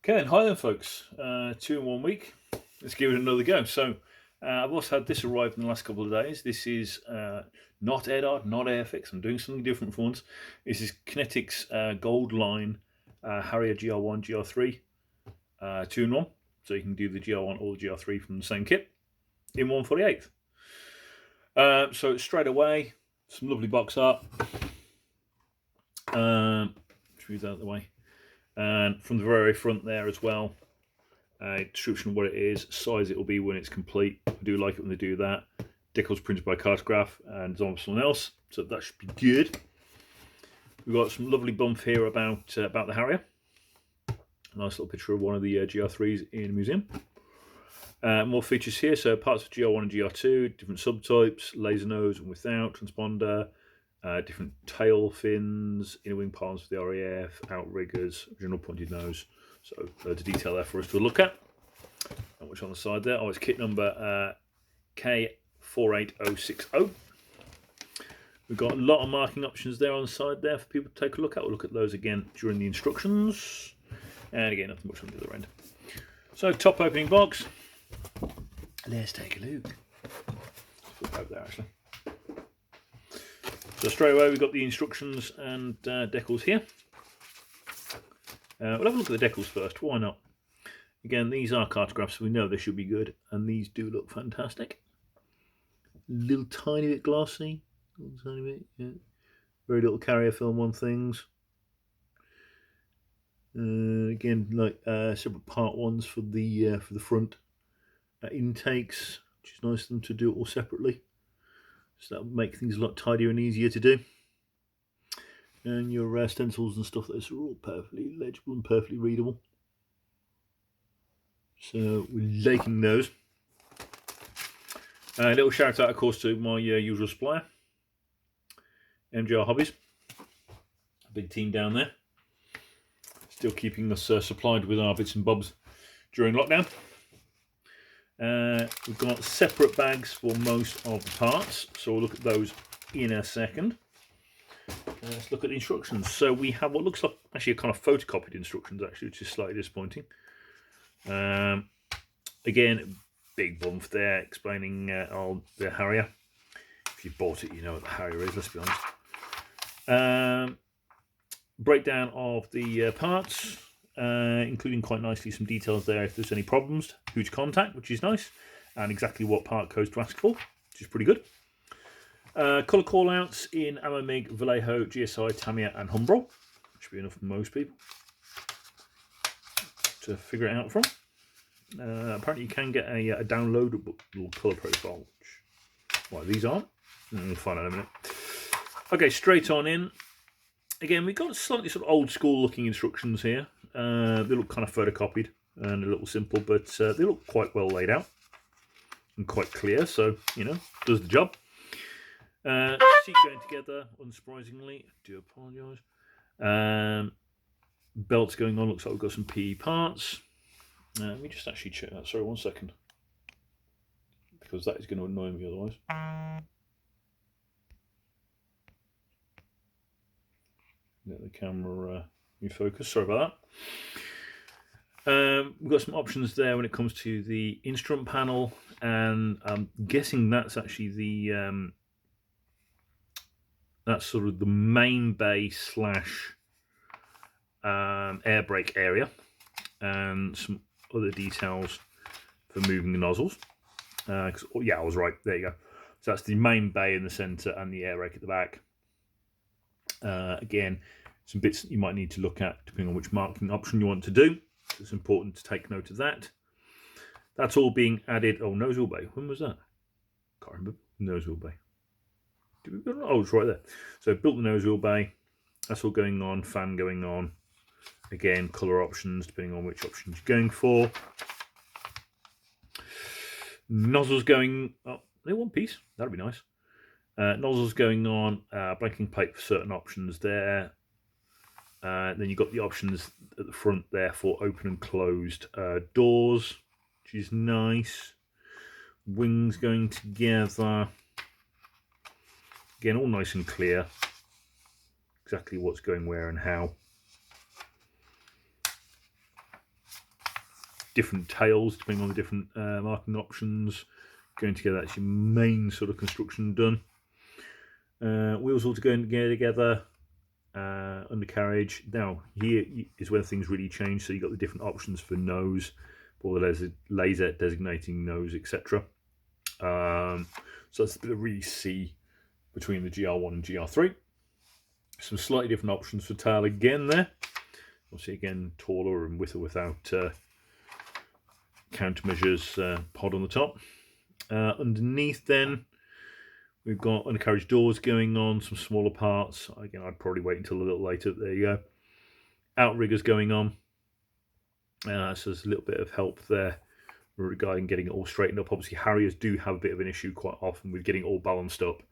Okay then, hi then folks, 2 in 1 week, let's give it another go. So I've also had this arrive in the last couple of days. This is not AirDart, not Airfix, I'm doing something different for once. This is Kinetic's Gold line Harrier Gr1, Gr3, 2 in 1. So you can do the Gr1 or the Gr3 from the same kit in 1/48. So straight away, some lovely box art. Move that out of the way. And from the very front there as well, a description of what it is, size it will be when it's complete. I do like it when they do that. Decals printed by Cartograph and designed by someone else, so that should be good. We've got some lovely bump here about the Harrier. A nice little picture of one of the GR3s in a museum. More features here, so parts of GR1 and GR2, different subtypes, laser nose and without, transponder, different tail fins, inner wing palms for the RAF, outriggers, general pointed nose. So loads of detail there for us to look at. And which on the side there? Oh, it's kit number K48060. We've got a lot of marking options there on the side there for people to take a look at. We'll look at those again during the instructions. And again, nothing much on the other end. So top opening box. Let's take a look. Flip over there actually. So straight away we've got the instructions and decals here. We'll have a look at the decals first, why not? Again, these are cartographs, so we know they should be good, and these do look fantastic. Little tiny bit glossy, little tiny bit, yeah. Very little carrier film on things. Again, like separate part ones for the front intakes, which is nice of them to do it all separately. So that will make things a lot tidier and easier to do. And your stencils and stuff, those are all perfectly legible and perfectly readable. So we're liking those. A little shout out, of course, to my usual supplier, MGR Hobbies. A big team down there. Still keeping us supplied with our bits and bobs during lockdown. We've got separate bags for most of the parts, so we'll look at those in a second. Let's look at the instructions. So we have what looks like actually a kind of photocopied instructions, actually, which is slightly disappointing. Again, big bump there explaining the Harrier. If you bought it, you know what the Harrier is, let's be honest. Breakdown of the parts. Including quite nicely some details there if there's any problems, who to contact, which is nice, and exactly what part codes to ask for, which is pretty good. Colour callouts in Ammo MiG, Vallejo, GSI, Tamiya, and Humbrol. Should be enough for most people to figure it out from. Apparently, you can get a downloadable colour profile, which these aren't. We'll find out in a minute. Okay, straight on in. Again, we've got slightly sort of old school looking instructions here. They look kind of photocopied and a little simple, but they look quite well laid out and quite clear, so, you know, does the job. Seat going together, unsurprisingly, I do apologise. Belts going on, looks like we've got some PE parts. Let me just actually check that, sorry, 1 second. Because that is going to annoy me otherwise. Get the camera refocus, sorry about that. We've got some options there when it comes to the instrument panel, and I'm guessing that's actually the that's sort of the main bay / air brake area, and some other details for moving the nozzles. Yeah, I was right, there you go. So that's the main bay in the centre and the air brake at the back. Again, some bits that you might need to look at depending on which marking option you want to do. It's important to take note of that. That's all being added. Oh, nose wheel bay. When was that? Can't remember. Nose wheel bay. Did we go? Oh, it's right there. So built the nose wheel bay. That's all going on. Fan going on. Again, colour options depending on which option you're going for. Nozzles going. Oh, they're one piece. That'd be nice. Nozzles going on, blanking plate for certain options there. Then you've got the options at the front there for open and closed doors, which is nice. Wings going together. Again, all nice and clear. Exactly what's going where and how. different tails depending on the different marking options. Going together, that's your main sort of construction done. Wheels all to go together. Undercarriage. Now here is where things really change. So you've got the different options for nose, or the laser designating nose, etc. So that's a bit of really see between the GR1 and GR3. Some slightly different options for tail again there. Obviously again taller and with or without countermeasures pod on the top. Underneath then we've got undercarriage doors going on, some smaller parts. Again, I'd probably wait until a little later. There you go. Outriggers going on. So there's a little bit of help there regarding getting it all straightened up. Obviously Harriers do have a bit of an issue quite often with getting it all balanced up,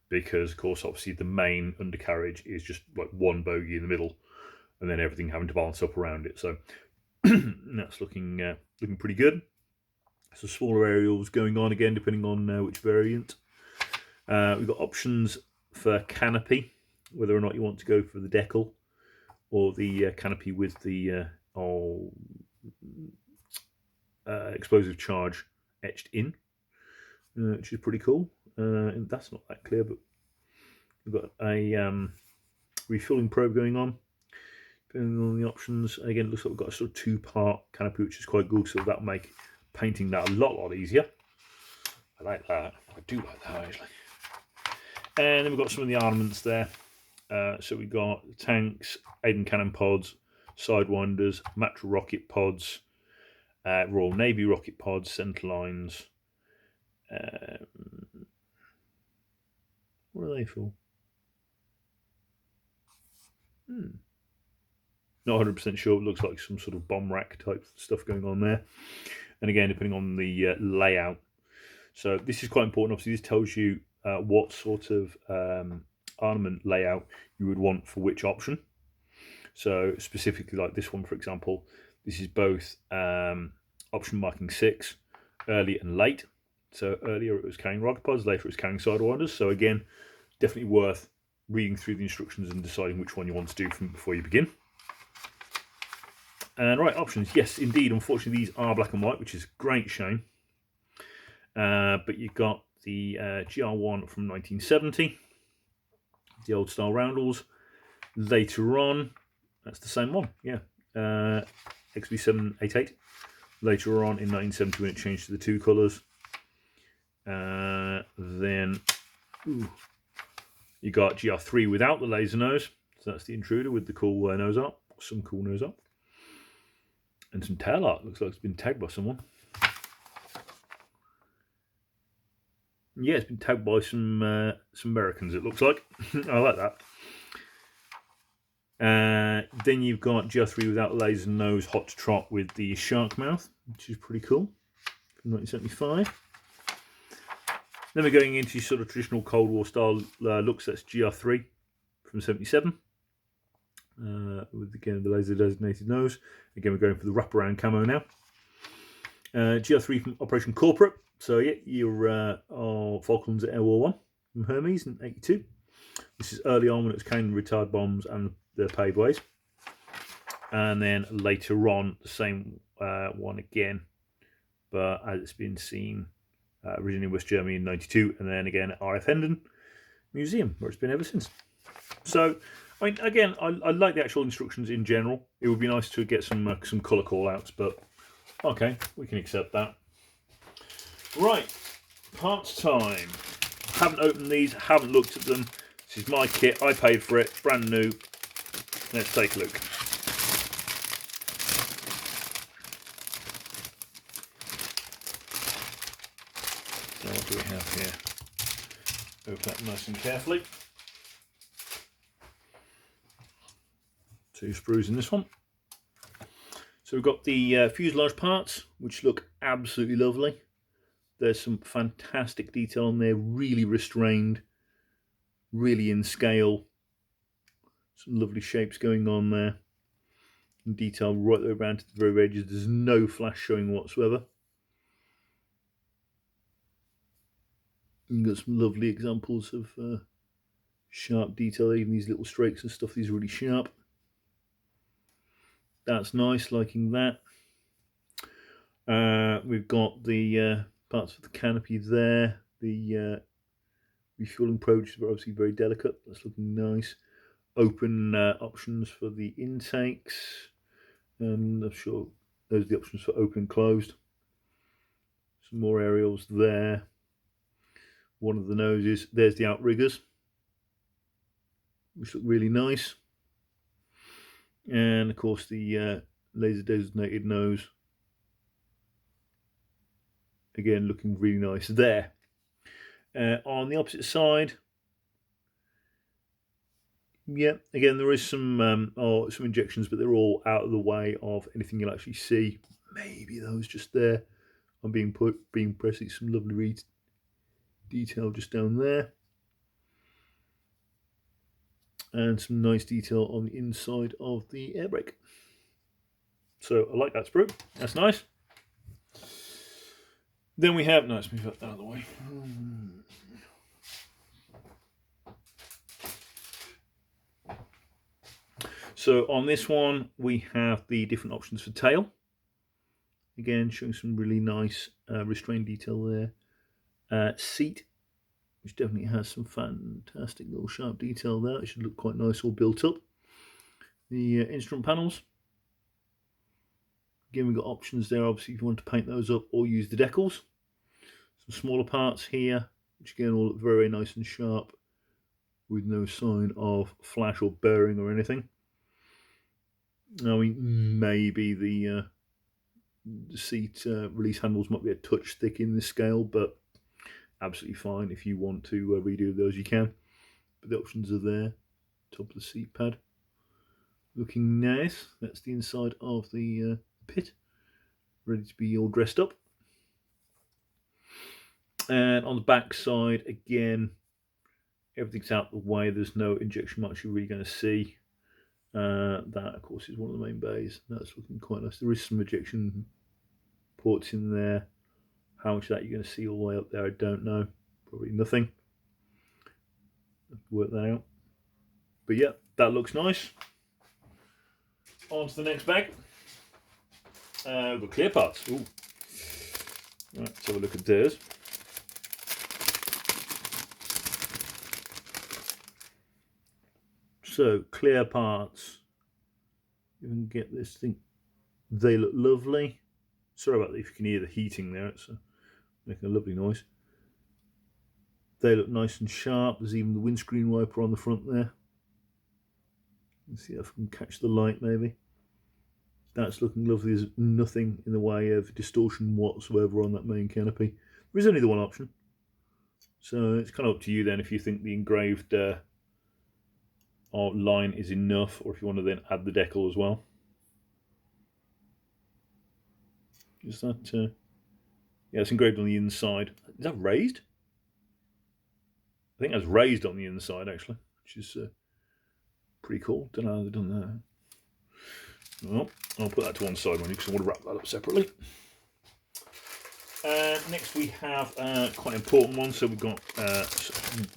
because of course obviously the main undercarriage is just like one bogie in the middle and then everything having to balance up around it. So that's looking pretty good. So smaller aerials going on again depending on which variant. We've got options for canopy, whether or not you want to go for the decal or the canopy with the explosive charge etched in, which is pretty cool. And that's not that clear, but we've got a refueling probe going on. Depending on the options, again, it looks like we've got a sort of two-part canopy, which is quite good, so that'll make painting that a lot easier. I like that. I do like that actually. And then we've got some of the armaments there. So we've got tanks, Aiden cannon pods, sidewinders, Matra rocket pods, Royal Navy rocket pods, centre lines. What are they for? Not 100% sure. It looks like some sort of bomb rack type stuff going on there. And again, depending on the layout. So this is quite important. Obviously, this tells you what sort of armament layout you would want for which option. So specifically like this one, for example, this is both option marking 6, early and late. So earlier it was carrying rocket pods, later it was carrying sidewinders. So again, definitely worth reading through the instructions and deciding which one you want to do from before you begin. And right, options, yes indeed, unfortunately these are black and white, which is a great shame. But you've got the GR1 from 1970, the old style roundels. Later on, that's the same one, yeah. XB788. Later on in 1970 when it changed to the two colours. Then you got GR3 without the laser nose. So that's the intruder with the cool nose art. Some cool nose art. And some tail art. Looks like it's been tagged by someone. Yeah, it's been tagged by some Americans, it looks like. I like that. Then you've got GR3 without laser nose, hot to trot with the shark mouth, which is pretty cool, from 1975. Then we're going into sort of traditional Cold War style looks. That's GR3 from 77. With again the laser designated nose. Again, we're going for the wraparound camo now. GR3 from Operation Corporate. So yeah, your Falklands at Air War 1 from Hermes in 82. This is early on when it was carrying retard bombs and the paveways. And then later on, the same one again, but as it's been seen originally in West Germany in 92, and then again at RF Hendon Museum, where it's been ever since. So, I mean, again, I like the actual instructions in general. It would be nice to get some colour call-outs, but okay, we can accept that. Right, parts time. Haven't opened these, haven't looked at them. This is my kit, I paid for it, brand new. Let's take a look. So what do we have here? Open that nice and carefully. 2 sprues in this one. So we've got the fuselage parts, which look absolutely lovely. There's some fantastic detail on there, really restrained, really in scale. Some lovely shapes going on there. And detail right the way around to the very edges. There's no flash showing whatsoever. You've got some lovely examples of sharp detail, even these little streaks and stuff, these are really sharp. That's nice, liking that. We've got the parts for the canopy there, the refueling approach is obviously very delicate, that's looking nice. Open options for the intakes, and I'm sure those are the options for open and closed. Some more aerials there. One of the noses, there's the outriggers, which look really nice. And of course the laser designated nose, again looking really nice there. On the opposite side, yeah, again there is some injections, but they're all out of the way of anything you'll actually see. Maybe those just there on being pressed. Some lovely detail just down there, and some nice detail on the inside of the air brake. So I like that sprue. That's nice. Then we have, no, let's move that out of the way. So on this one, we have the different options for tail. Again, showing some really nice restrained detail there. Seat, which definitely has some fantastic little sharp detail there. It should look quite nice, all built up. The instrument panels. Again, we've got options there, obviously, if you want to paint those up or use the decals. Some smaller parts here, which again all look very nice and sharp, with no sign of flash or bearing or anything. I mean, maybe the seat release handles might be a touch thick in this scale, but absolutely fine. If you want to redo those, you can. But the options are there. Top of the seat pad, looking nice. That's the inside of the pit, ready to be all dressed up. And on the back side, again, everything's out the way. There's no injection marks you're really going to see. That, of course, is one of the main bays. That's looking quite nice. There is some ejection ports in there. How much of that you're going to see all the way up there, I don't know. Probably nothing. Work that out. But yeah, that looks nice. On to the next bag. We've got clear parts. Ooh. Right, let's have a look at theirs. So, clear parts. You can get this thing. They look lovely. Sorry about that if you can hear the heating there. It's making a lovely noise. They look nice and sharp. There's even the windscreen wiper on the front there. Let's see if I can catch the light maybe. That's looking lovely. There's nothing in the way of distortion whatsoever on that main canopy. There is only the one option. So it's kind of up to you then if you think the engraved line is enough, or if you want to then add the decal as well. Is that yeah, it's engraved on the inside. Is that raised? I think that's raised on the inside actually, which is pretty cool. Don't know how they've done that. Well, I'll put that to one side because I want to wrap that up separately. Next we have quite an important one. So we've got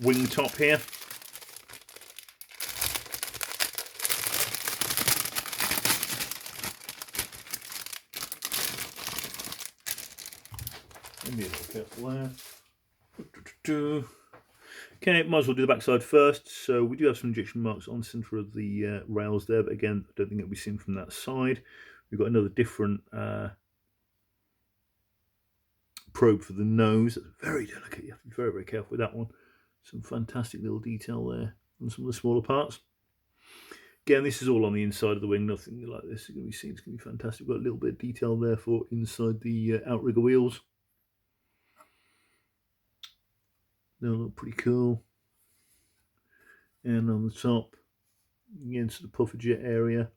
wing top here. Be a little careful there. Okay, might as well do the backside first. So we do have some injection marks on the centre of the rails there, but again, I don't think it'll be seen from that side. We've got another different probe for the nose. That's very delicate. You have to be very, very careful with that one. Some fantastic little detail there on some of the smaller parts. Again, this is all on the inside of the wing. Nothing like this is going to be seen. It's going to be fantastic. We've got a little bit of detail there for inside the outrigger wheels. They'll look pretty cool. And on the top, again, to the puffer jet area,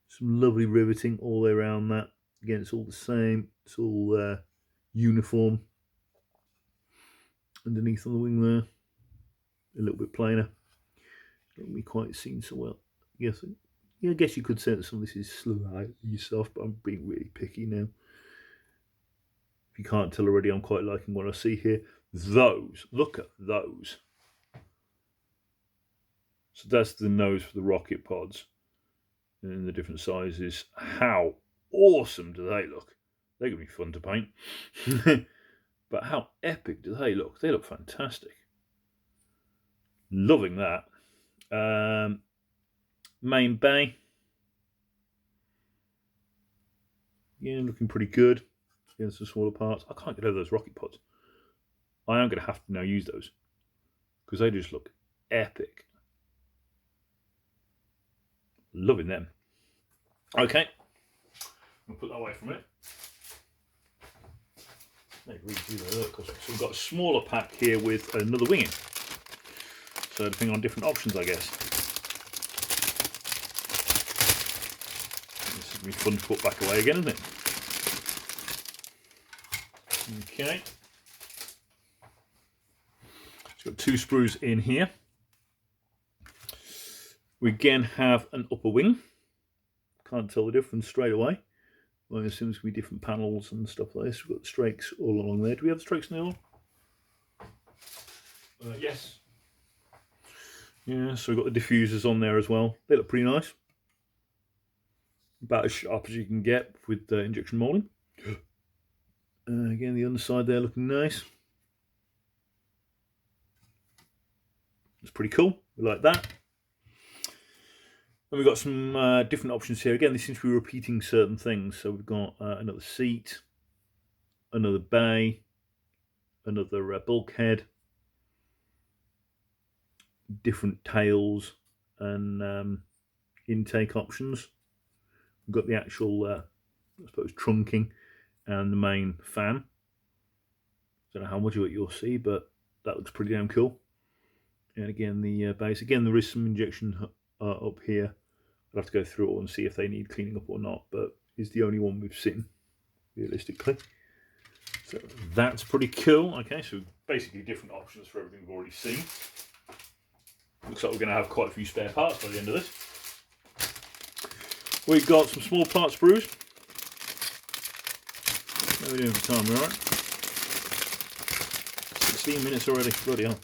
some lovely riveting all the way around that. Again, it's all the same. It's all uniform. Underneath on the wing there, a little bit plainer. Don't be quite seen so well. Yes, yeah, I guess you could say that some of this is slightly soft, but I'm being really picky now. If you can't tell already, I'm quite liking what I see here. Those, look at those. So that's the nose for the rocket pods in the different sizes. How awesome do they look? They're going to be fun to paint. But how epic do they look? They look fantastic. Loving that. Main bay. Yeah, looking pretty good. Against the smaller parts. I can't get over those rocket pods. I am going to have to now use those, because they just look epic. Loving them. Okay. I'll put that away from it. They really do that, look. So we've got a smaller pack here with another wing in. So depending on different options, I guess. This is going to be fun to put back away again, isn't it? Okay. It's got 2 sprues in here. We again have an upper wing. Can't tell the difference straight away. Well, I assume it's going to be different panels and stuff like this. We've got strakes all along there. Do we have the strakes in the other? Yes. Yeah, so we've got the diffusers on there as well. They look pretty nice. About as sharp as you can get with the injection moulding. Again, the underside there looking nice. It's pretty cool. We like that. And we've got some different options here. Again, this seems to be repeating certain things. So we've got another seat, another bay, another bulkhead, different tails and intake options. We've got the actual, I suppose, trunking and the main fan. Don't know how much of it you'll see, but that looks pretty damn cool. And again, the base. Again, there is some injection up here. I'll have to go through it all and see if they need cleaning up or not, but it's the only one we've seen, realistically. So that's pretty cool. Okay, so basically different options for everything we've already seen. Looks like we're going to have quite a few spare parts by the end of this. We've got some small part sprues. How are we doing for time? We're alright? 16 minutes already. Bloody hell.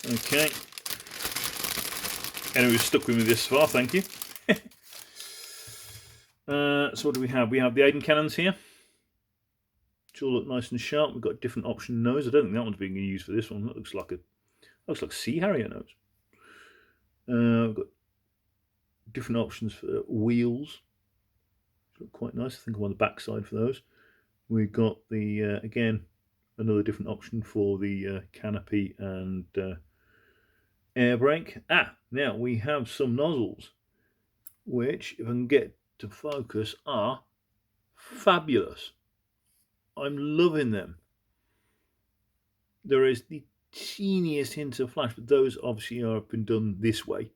Okay. Anyway, stuck with me this far, thank you. So what do we have? We have the Aiden cannons here, which all look nice and sharp. We've got different option nose. I don't think that one's being used for this one. That looks like a Sea Harrier nose. We've got different options for wheels, which look quite nice. I think I'm on the back side for those. We've got the again another different option for the canopy and air brake. Now we have some nozzles, which, if I can get to focus, are fabulous. I'm loving them. There is the teeniest hint of flash, but those obviously have been done this way.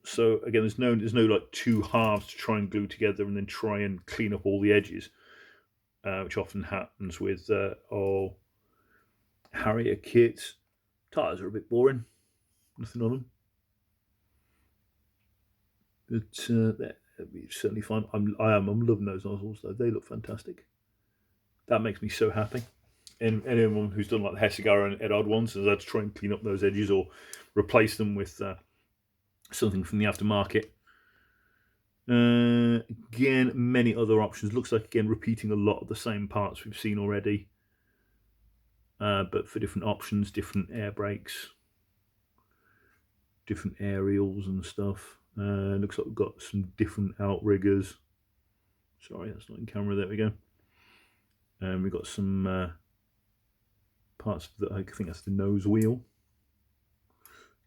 So again, there's no like 2 halves to try and glue together and then try and clean up all the edges, which often happens with all Harrier kits. Tires are a bit boring, nothing on them, but that'd be certainly fine. I'm loving those nozzles though. They look fantastic. That makes me so happy. And anyone who's done like the Hessigar and Ed Odd ones has had to try and clean up those edges or replace them with something from the aftermarket. Again, many other options. Looks like, again, repeating a lot of the same parts we've seen already, but for different options, different air brakes, different aerials and stuff. Looks like we've got some different outriggers. Sorry, that's not in camera. There we go. And we've got some parts of the, I think that's the nose wheel.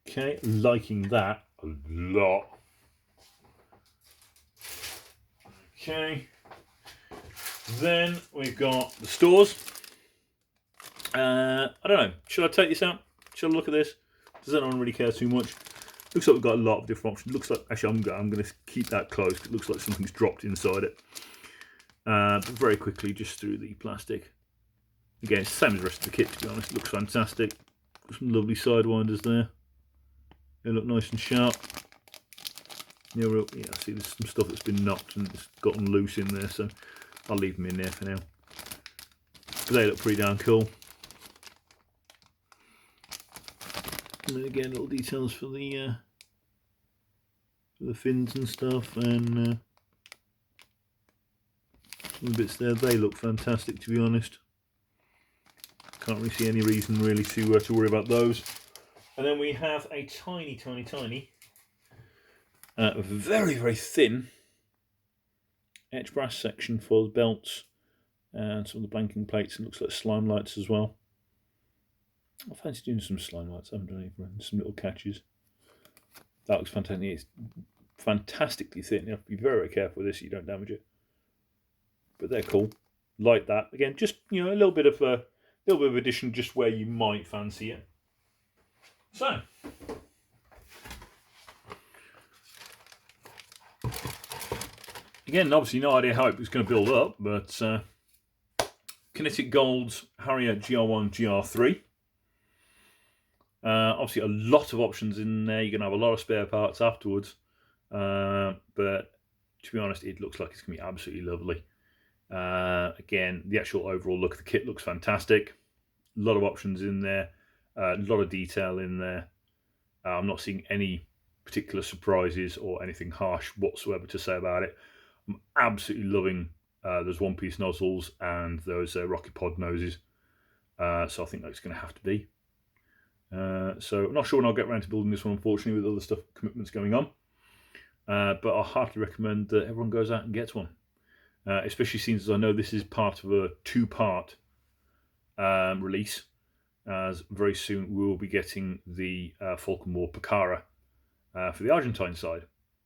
Okay, liking that a lot. Okay, then we've got the stores. I don't know, should I take this out? Should I look at this? Does anyone really care too much? Looks like we've got a lot of different options. Looks like, actually I'm going to keep that closed. It looks like something's dropped inside it. But very quickly, just through the plastic. Again, it's the same as the rest of the kit, to be honest. It looks fantastic. Got some lovely sidewinders there. They look nice and sharp. Yeah, I see there's some stuff that's been knocked and it's gotten loose in there, so I'll leave them in there for now. But they look pretty darn cool. And then again, little details for the fins and stuff, and Some of the bits there, they look fantastic, to be honest. Can't really see any reason really to worry about those. And then we have a tiny, very, very thin etch brass section for the belts and some of the blanking plates. It looks like slime lights as well. I fancy doing some slime lights. I haven't done any, some little catches. That looks fantastic. It's fantastically thin. You have to be very, very careful with this so you don't damage it. But they're cool. Like that. Again, just a little bit of addition just where you might fancy it. So again, obviously no idea how it was going to build up, but Kinetic Gold's Harrier Gr1, Gr3. Obviously a lot of options in there. You're going to have a lot of spare parts afterwards. But to be honest, it looks like it's going to be absolutely lovely. Again, the actual overall look of the kit looks fantastic. A lot of options in there. A lot of detail in there. I'm not seeing any particular surprises or anything harsh whatsoever to say about it. I'm absolutely loving those one-piece nozzles and those rocket pod noses. So I think that's going to have to be. So I'm not sure when I'll get around to building this one, unfortunately, with other stuff, commitments going on. But I heartily recommend that everyone goes out and gets one. Especially since I know this is part of a two-part release, as very soon we will be getting the Falcon War Picara for the Argentine side.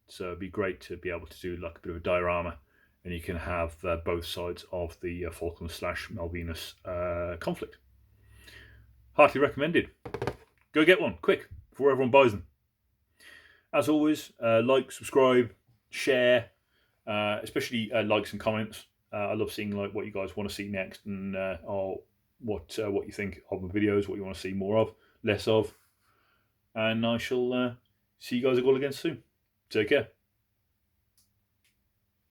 So it'd be great to be able to do like a bit of a diorama, and you can have both sides of the Falcon/Malvinas conflict. Heartily recommended. Go get one, quick, before everyone buys them. As always, like, subscribe, share, especially likes and comments. I love seeing like what you guys want to see next, and or what you think of the videos, what you want to see more of, less of. And I shall see you guys all again soon. Take care.